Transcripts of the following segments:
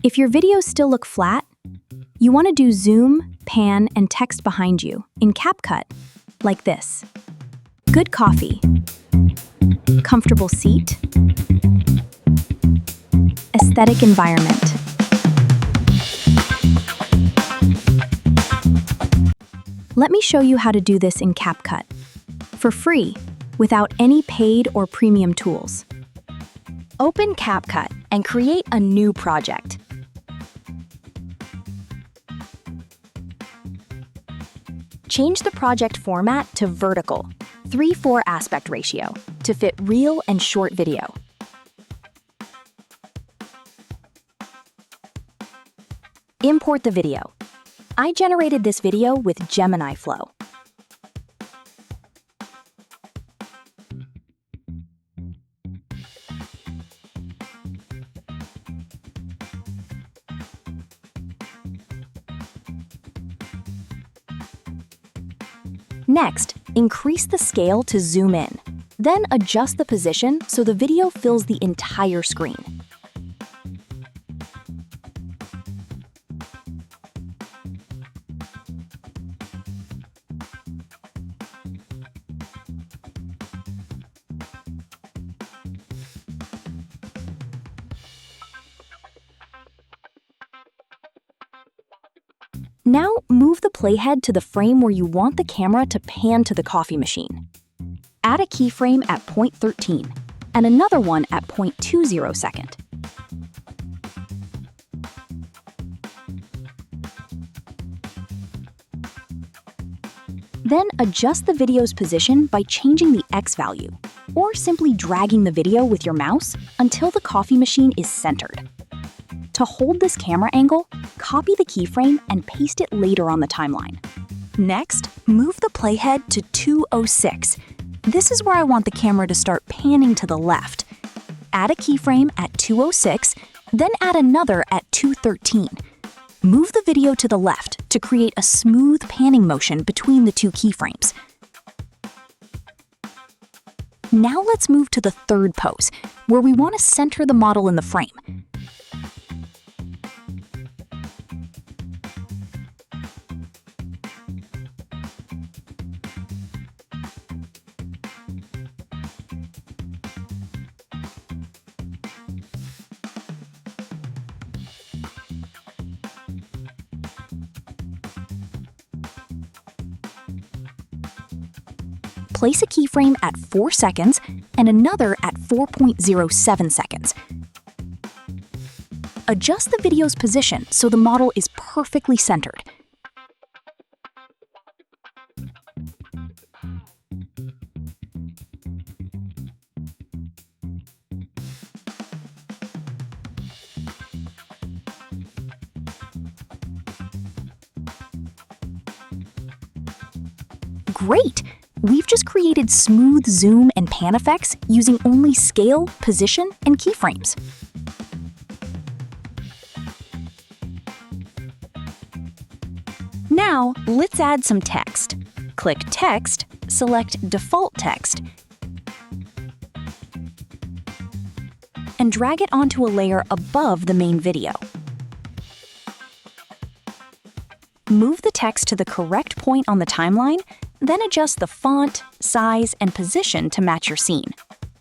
If your videos still look flat, you want to do zoom, pan, and text behind you in CapCut, like this. Good coffee. Comfortable seat. Aesthetic environment. Let me show you how to do this in CapCut, for free, without any paid or premium tools. Open CapCut and create a new project. Change the project format to vertical, 3:4 aspect ratio, to fit reel and short video. Import the video. I generated this video with Gemini Flow. Next, increase the scale to zoom in. Then adjust the position so the video fills the entire screen. Now, move the playhead to the frame where you want the camera to pan to the coffee machine. Add a keyframe at 0.13 and another one at 0.20 second. Then adjust the video's position by changing the X value, or simply dragging the video with your mouse until the coffee machine is centered. To hold this camera angle, copy the keyframe and paste it later on the timeline. Next, move the playhead to 206. This is where I want the camera to start panning to the left. Add a keyframe at 206, then add another at 213. Move the video to the left to create a smooth panning motion between the two keyframes. Now let's move to the third pose, where we want to center the model in the frame. Place a keyframe at 4 seconds and another at 4.07 seconds. Adjust the video's position so the model is perfectly centered. Great! We've just created smooth zoom and pan effects using only scale, position, and keyframes. Now, let's add some text. Click Text, select Default Text, and drag it onto a layer above the main video. Move the text to the correct point on the timeline, then adjust the font, size, and position to match your scene.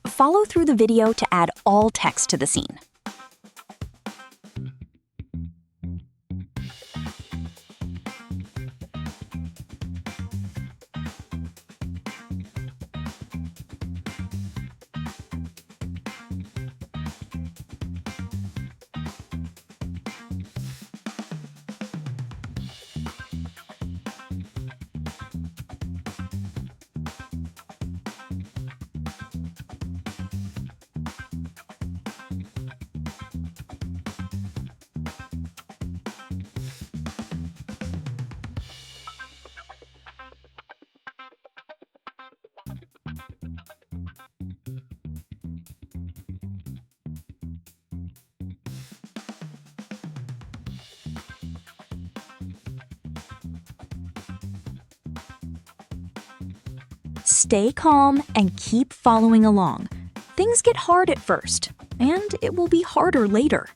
Follow through the video to add all text to the scene. Stay calm and keep following along. Things get hard at first, and it will be harder later.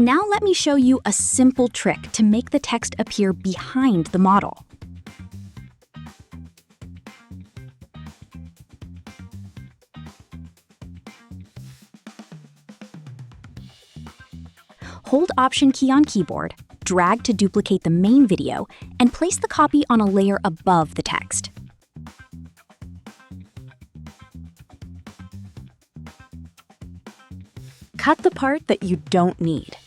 Now let me show you a simple trick to make the text appear behind the model. Hold Option key on keyboard, drag to duplicate the main video, and place the copy on a layer above the text. Cut the part that you don't need.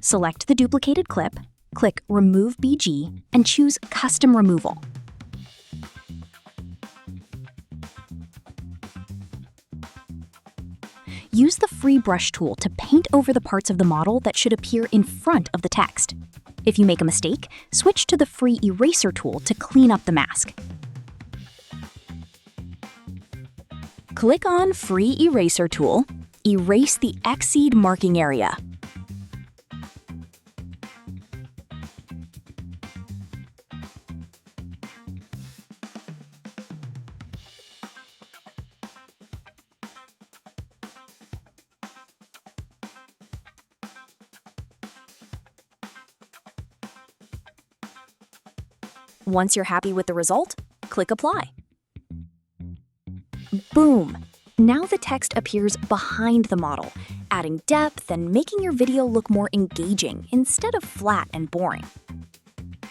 Select the duplicated clip, click Remove BG, and choose Custom Removal. Use the free brush tool to paint over the parts of the model that should appear in front of the text. If you make a mistake, switch to the free eraser tool to clean up the mask. Click on Free Eraser tool, erase the exceed marking area. Once you're happy with the result, click Apply. Boom! Now the text appears behind the model, adding depth and making your video look more engaging instead of flat and boring.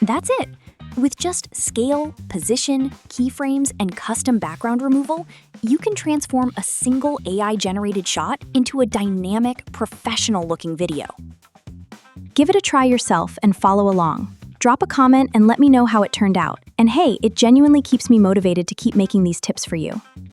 That's it! With just scale, position, keyframes, and custom background removal, you can transform a single AI-generated shot into a dynamic, professional-looking video. Give it a try yourself and follow along. Drop a comment and let me know how it turned out. And hey, it genuinely keeps me motivated to keep making these tips for you.